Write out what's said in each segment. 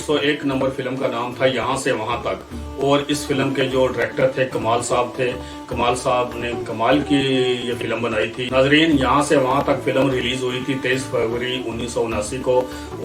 101 number film का नाम था यहाँ से वहाँ तक और इस फिल्म के जो डायरेक्टर थे कमाल साहब थे। कमाल साहब ने कमाल की ये फिल्म बनाई थी। नाजरीन, यहाँ से वहाँ तक फिल्म रिलीज हुई थी 23 फरवरी 1979 को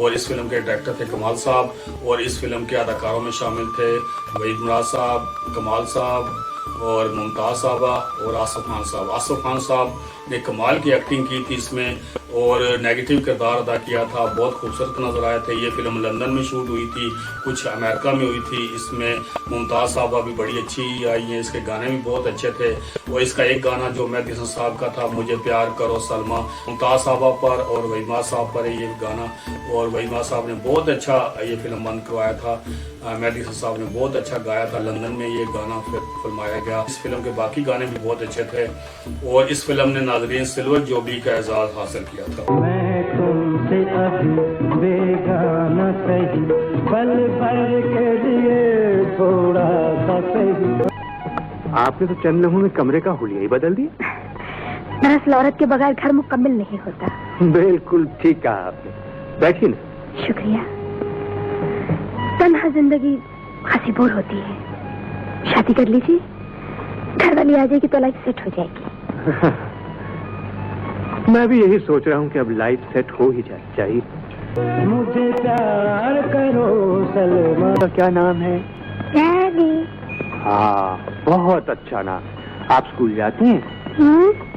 और इस फिल्म के डायरेक्टर थे कमाल साहब और इस फिल्म के अदाकारों में शामिल थे वहीद मुराद साहब, कमाल साहब और मुमताज साहबा और आसिफ खान साहब। आसिफ खान साहब ने कमाल की एक्टिंग की थी इसमें और नेगेटिव किरदार अदा किया था। बहुत खूबसूरत नजर आए थे। ये फिल्म लंदन में शूट हुई थी, कुछ अमेरिका में हुई थी। इसमें मुमताज साहबा भी बड़ी अच्छी आई हैं, इसके गाने भी बहुत अच्छे थे और इसका एक गाना जो मेहदी हसन साहब का था, मुझे प्यार करो सलमा, मुमताज साहबा पर और वहीद साहब पर ये गाना और वहीद साहब ने बहुत अच्छा ये फिल्म बंद करवाया था। मेहदी हसन साहब ने बहुत अच्छा गाया था। लंदन में ये गाना फिर फिल्माया गया। इस फिल्म के बाकी गाने भी बहुत अच्छे थे और इस फिल्म ने नाजरीन सिल्वर जुबली का एजाज हासिल किया था। मैं तुमसे अभी बेगाना सही, पल भर के लिए थोड़ा सा सही। आपने तो चंद लम्हों में कमरे का हुलिया ही बदल दिया। दरअसल औरत के बगैर घर मुकम्मल नहीं होता। बिल्कुल ठीक कहा आपने। बैठिए ना। शुक्रिया। तन्हा जिंदगी खासी बोर होती है। शादी कर लीजिए, घर वाली आ जाएगी तो लाइफ सेट हो जाएगी। मैं भी यही सोच रहा हूँ कि अब लाइफ सेट हो ही जानी चाहिए। मुझे प्यार करो सलमा। तो क्या नाम है? डैडी। हाँ, बहुत अच्छा नाम। आप स्कूल जाती हैं?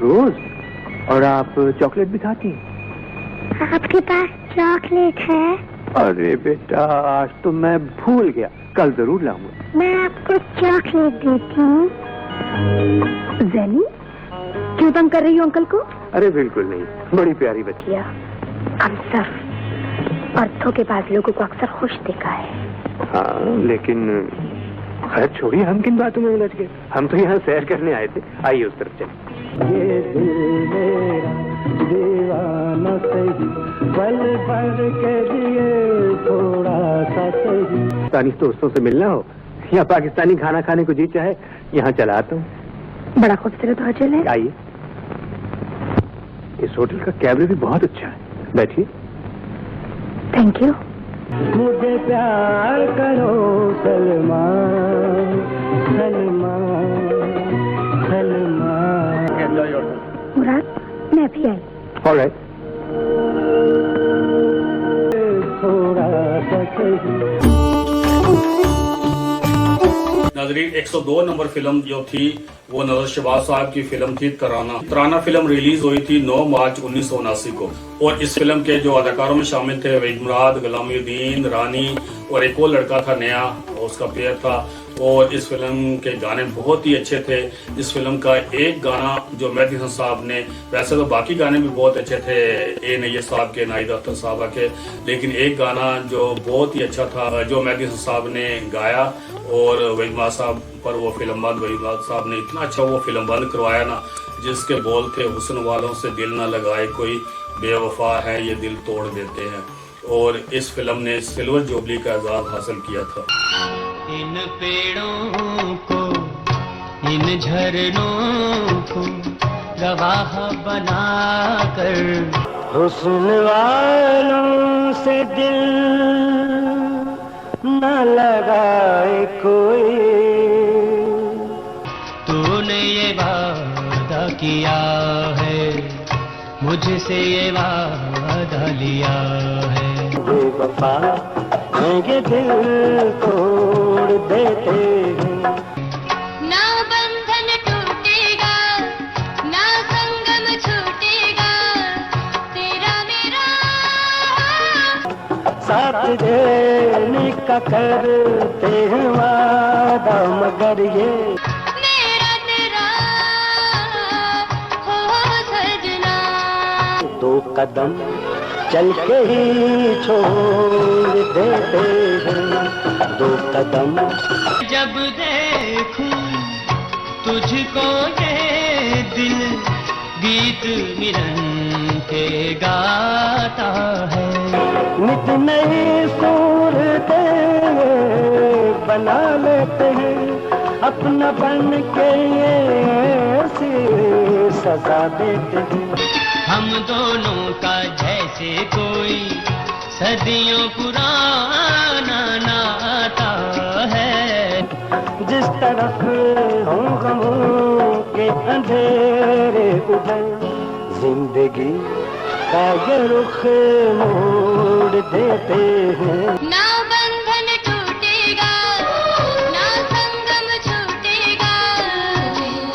रोज? और आप चॉकलेट भी खाती हैं? आपके पास चॉकलेट है? अरे बेटा, आज तो मैं भूल गया, कल जरूर लाऊंगा। मैं आपको चॉकलेट देती हूँ। ज़ैनी, क्यों तंग कर रही हो अंकल को? अरे बिल्कुल नहीं, बड़ी प्यारी बच्ची। हम सब औरतों के पास लोगों को अक्सर खुश देखा है। हाँ, लेकिन खैर छोड़िए, हम किन बातों में उलझ गए। हम तो यहाँ सैर करने आए थे। आइए उस तरफ चलिए। ये दिल मेरा दीवाना सही, पल भर के लिए थोड़ा सा सही। पाकिस्तानी दोस्तों से मिलना हो या पाकिस्तानी खाना खाने को जी चाहे, यहाँ चला आता हूँ। बड़ा खूबसूरत होटल है। आइए। इस होटल का कैमरे भी बहुत अच्छा है। बैठिए। Thank you. मुझे प्यार करो सलमा, सलमा, सलमा। मुराद, मैं भी आई। ऑलराइट। थोड़ा सा सही। नाजरीन, 102 नंबर फिल्म जो थी वो नजर शहबाज साहब की फिल्म थी तराना। तराना फिल्म रिलीज हुई थी 9 मार्च 1979 को और इस फिल्म के जो अदाकारों में शामिल थे वहीद मुराद, गुलामुद्दीन, रानी और एक और लड़का था नया, उसका पेयर था और इस फिल्म के गाने बहुत ही अच्छे थे। इस फिल्म का एक गाना जो मेहदी हसन साहब ने, वैसे तो बाकी गाने भी बहुत अच्छे थे ए नैयर साहब के, नाहिद अख्तर साहबा के, लेकिन एक गाना जो बहुत ही अच्छा था जो मेहदी हसन साहब ने गाया और वहीद साहब पर वो फिल्म बंद, वहीद साहब ने इतना अच्छा वो फिल्म बंद करवाया ना, जिसके बोल थे हुस्न वालों से दिल ना लगाए कोई, बेवफा है ये दिल तोड़ देते हैं और इस फिल्म ने सिल्वर जुबली का एजाज हासिल किया था। इन पेड़ों को, इन झरनों को गवाह बनाकर, हुस्न वालों से दिल न लगाए कोई। तूने ये वादा किया है, मुझसे ये वादा लिया है। बेवफा ये दिल तोड़ देते हैं। ना बंधन टूटेगा, ना संगम छूटेगा, तेरा मेरा साथ देने का करते हैं वादा, मगर ये मेरा तेरा हो सजना। 2 कदम चल के ही छोड़ देते हैं, 2 कदम। जब देखूं तुझको ये दिल गीत मिलन के गाता है। नित नई सूरतें बना लेते हैं, अपना बन के ये ऐसी सजा देते हैं। हम दोनों का जैसे कोई सदियों पुराना तरफ हों गमों के अंधेरे उधर, जिंदगी का ये रुख मोड़ देते हैं। ना बंधन टूटेगा, ना संगम छूटेगा,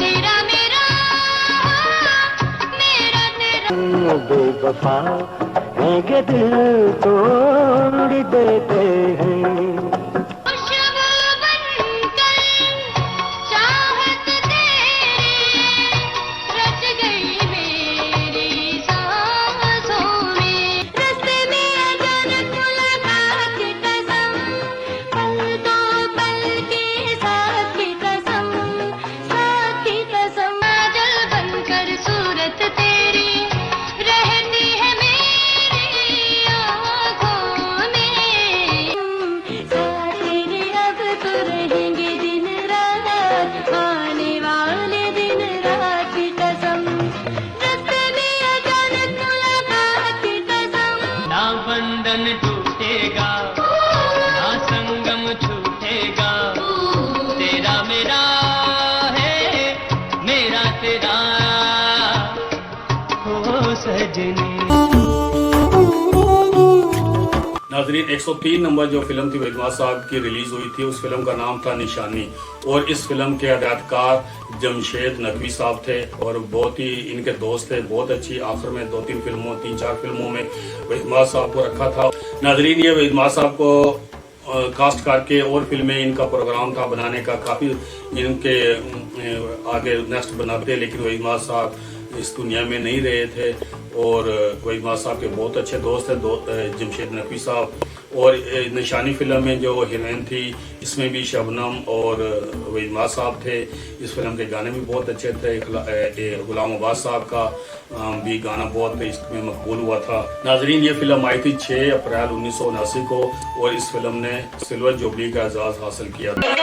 तेरा मेरा, मेरा तेरा। बेवफा हैं ये दिल तोड़ देते हैं। खुशबू बनकर चाहत तेरी रच गई मेरी सांसों में। रास्ते में अचानक मुलाकात की कसम, पल दो पल के साथ की कसम, साथ की कसम। बादल बनकर सूरत तेरी रहती है मेरी आँखों में। साथ तेरे अब तो रहेंगे दिन रात, आने वाले दिन रात की कसम। रास्ते में अचानक मुलाकात की कसम। ना बंधन टूटेगा, ना संगम छूटेगा, तेरा मेरा है, मेरा तेरा, हो सजनी। नाजरीन 103 नंबर जो फिल्म थी वहीद साहब की रिलीज हुई थी, उस फिल्म का नाम था निशानी। और इस फिल्म के हदायतकार जमशेद नकवी साहब थे और बहुत ही इनके दोस्त थे। बहुत अच्छी, आखिर में 2-3 फिल्मों 3-4 फिल्मों में वहीद साहब को रखा था। नाजरीन ये वहीद साहब को कास्ट करके और फिल्में इनका प्रोग्राम था बनाने का, काफी इनके आगे नेक्स्ट बनाते, लेकिन वहीद साहब इस दुनिया में नहीं रहे थे। और वहीद साहब के बहुत अच्छे दोस्त हैं जमशेद नकवी साहब। और निशानी फिल्म में जो हीरोइन थी, इसमें भी शबनम और वहीद साहब थे। इस फिल्म के गाने भी बहुत अच्छे थे। गुलाम अब्बास साहब का भी गाना बहुत इसमें मकबूल हुआ था। नाजरीन ये फिल्म आई थी 6 अप्रैल 1979 को और इस फिल्म ने सिल्वर जुबली का एजाज हासिल किया था।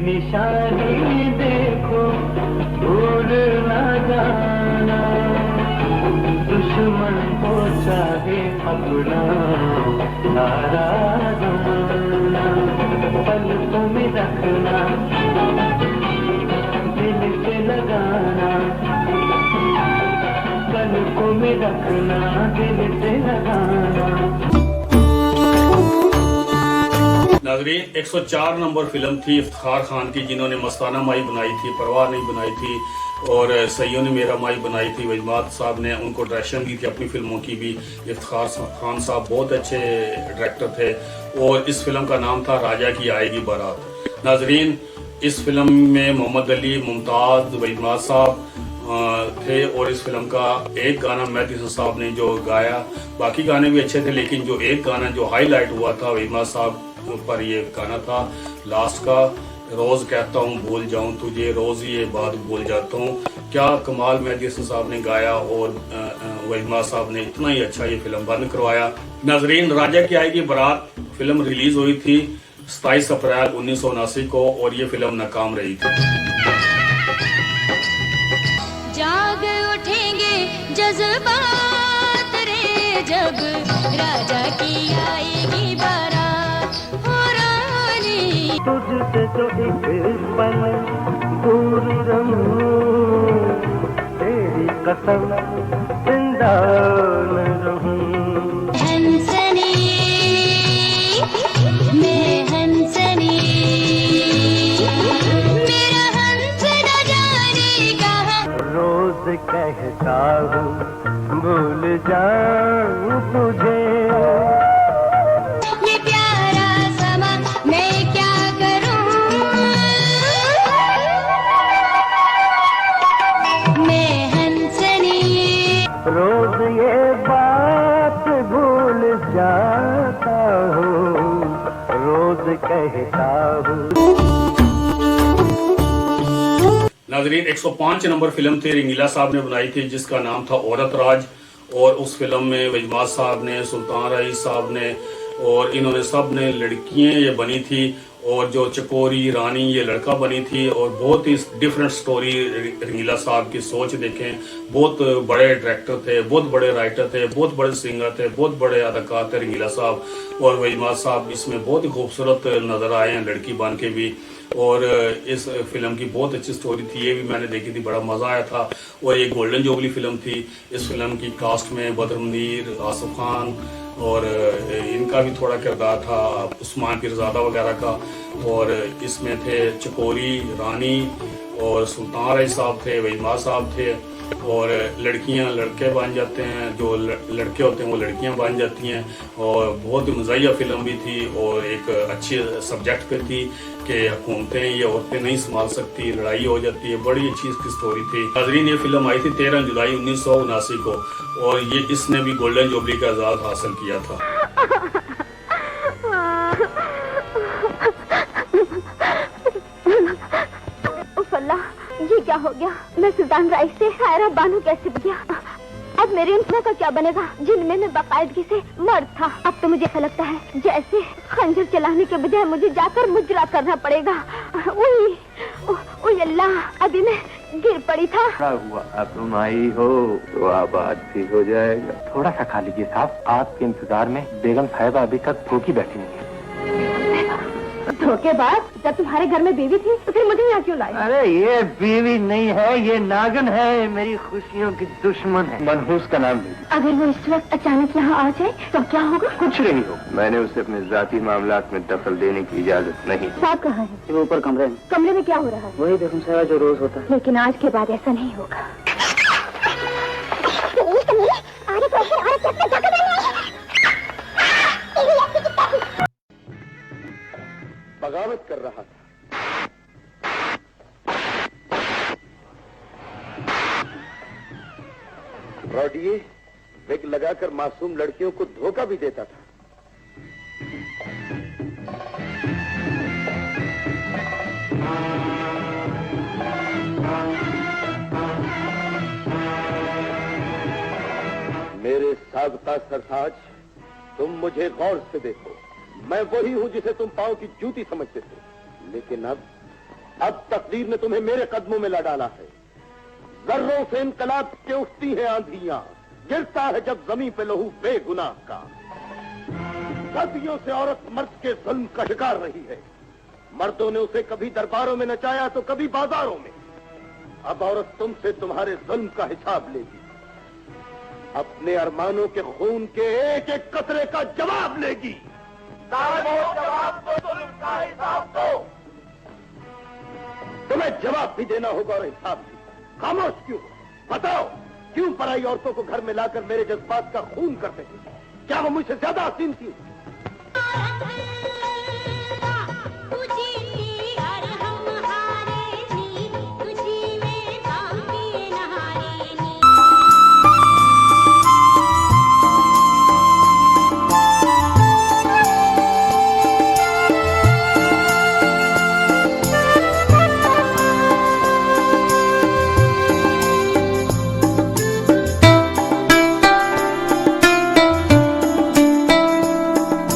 निशानी देखो भूल ना जाना, दुश्मन को चाहे अपना सारा जमाना, पलकों में रखना, दिल से लगाना, पलकों में रखना, दिल से लगाना। नाजरीन 104 नंबर फिल्म थी इफ्तिखार खान की, जिन्होंने मस्ताना माई बनाई थी, परवाह नहीं बनाई थी और सैयों ने मेरा माई बनाई थी। वहीद साहब ने उनको डायरेक्शन दी थी अपनी फिल्मों की भी। इफ्तिखार खान साहब बहुत अच्छे डायरेक्टर थे और इस फिल्म का नाम था राजा की आएगी बारात। नाजरीन इस फिल्म में मोहम्मद अली, मुमताज, वहीद साहब थे और इस फिल्म का एक गाना मेहदी हसन साहब ने जो गाया, बाकी गाने भी अच्छे थे, लेकिन जो एक गाना जो हाईलाइट हुआ था वहीद साहब पर ये गाना था लास्ट का, रोज कहता हूँ भूल जाऊं तुझे, रोज ये बात भूल जाता हूँ। क्या कमाल मेहदी हसन साहब ने गाया और वहीद साहब ने इतना ही अच्छा ये फिल्म बंद करवाया। नाजरीन राजा की आएगी बारात फिल्म रिलीज हुई थी 27 अप्रैल 1979 को और ये फिल्म नाकाम रही थी। जाग उठेंगे जज्बात रे जब राजा की आएगी बारात, हो रानी। तुझसे जो एक पल दूर रहूं, तेरी कसम जिंदा न रहूं। हंसनी मैं हंसनी, कहता हूँ भूल जाऊं तुझे। ये प्यारा समा मैं क्या करूं, मैं हंसनी रोज ये बात भूल जाता हूँ, रोज कहता हूँ। नाजरीन 105 नंबर फिल्म थी, रंगीला साहब ने बनाई थी, जिसका नाम था औरत राज। और उस फिल्म में वजमात साहब ने, सुल्तान रईस साहब ने और इन्होंने सब ने लड़कियां ये बनी थी, और जो चकोरी रानी ये लड़का बनी थी। और बहुत ही डिफरेंट स्टोरी रंगीला साहब की सोच देखें। बहुत बड़े डायरेक्टर थे, बहुत बड़े राइटर थे, बहुत बड़े सिंगर थे, बहुत बड़े अदाकार थे रंगीला साहब। और वजमात साहब इसमें बहुत ही खूबसूरत नजर आए हैं लड़की बन के भी। और इस फिल्म की बहुत अच्छी स्टोरी थी, ये भी मैंने देखी थी, बड़ा मजा आया था। और ये गोल्डन जुबली फिल्म थी। इस फिल्म की कास्ट में बद्र मुनीर, आसिफ खान और इनका भी थोड़ा किरदार था, उस्मान पीरजादा वगैरह का। और इसमें थे चकोरी रानी और सुल्तान रईस साहब थे, वजमात साहब थे। और लड़कियां लड़के बन जाते हैं, जो लड़के होते हैं वो लड़कियां बन जाती हैं। और बहुत ही मज़ाहिया फिल्म भी थी और एक अच्छे सब्जेक्ट पे थी कि हुकूमतें ये औरतें नहीं संभाल सकती, लड़ाई हो जाती है। बड़ी अच्छी इसकी स्टोरी थी। नाज़रीन ये फिल्म आई थी 13 जुलाई 1979 को, और ये इसने भी गोल्डन जुबली का एजाज़ हासिल किया था। अल्लाह, ये क्या हो गया? मैं सुल्तान राइस से हायरा बानो कैसे बन गया? अब मेरे इंसान का क्या बनेगा जिनमें मैं बाकायदगी से मर्द था? अब तो मुझे ऐसा लगता है जैसे खंजर चलाने के बजाय मुझे जाकर मुजरा करना पड़ेगा। ओए अल्लाह, अभी मैं गिर पड़ी था। हुआ अब तुम आई हो तो आबाद भी हो जाएगा। थोड़ा सा खा लीजिए साहब, आपके इंतजार में बेगम साहिबा अभी तक भूखी बैठी नहीं है। धोखेबाज, जब तुम्हारे घर में बीवी थी तो फिर मुझे यहाँ क्यों लाई? अरे ये बीवी नहीं है, ये नागन है, मेरी खुशियों की दुश्मन है। मनहूस का नाम लीजिए। अगर वो इस वक्त अचानक यहाँ आ जाए तो क्या होगा? कुछ नहीं हो, मैंने उसे अपने जाती मामलात में दखल देने की इजाजत नहीं। साहब कहाँ है? वो ऊपर कमरे में। कमरे में क्या हो रहा है? वही बेगम साहिबा जो रोज होता है। लेकिन आज के बाद ऐसा नहीं होगा। बगावत कर रहा था। ब्रॉडिये विग लगाकर मासूम लड़कियों को धोखा भी देता था। मेरे साबका सरताज, तुम मुझे गौर से देखो। मैं वही हूं जिसे तुम पांव की जूती समझते थे, लेकिन अब तकदीर ने तुम्हें मेरे कदमों में ला डाला है। जर्रों से इनकलाब के उठती है आंधियां, गिरता है जब जमीन पे लहू बेगुनाह का। सदियों से औरत मर्द के जुल्म का शिकार रही है। मर्दों ने उसे कभी दरबारों में नचाया तो कभी बाजारों में। अब औरत तुमसे तुम्हारे जुल्म का हिसाब लेगी, अपने अरमानों के खून के एक एक कतरे का जवाब लेगी। जवाब दो, जुल्म का हिसाब दो। तुम्हें जवाब भी देना होगा और हिसाब भी। खामोश क्यों? बताओ, क्यों पराई औरतों को घर में लाकर मेरे जज्बात का खून करते थे? क्या वो मुझसे ज्यादा हसीन थी?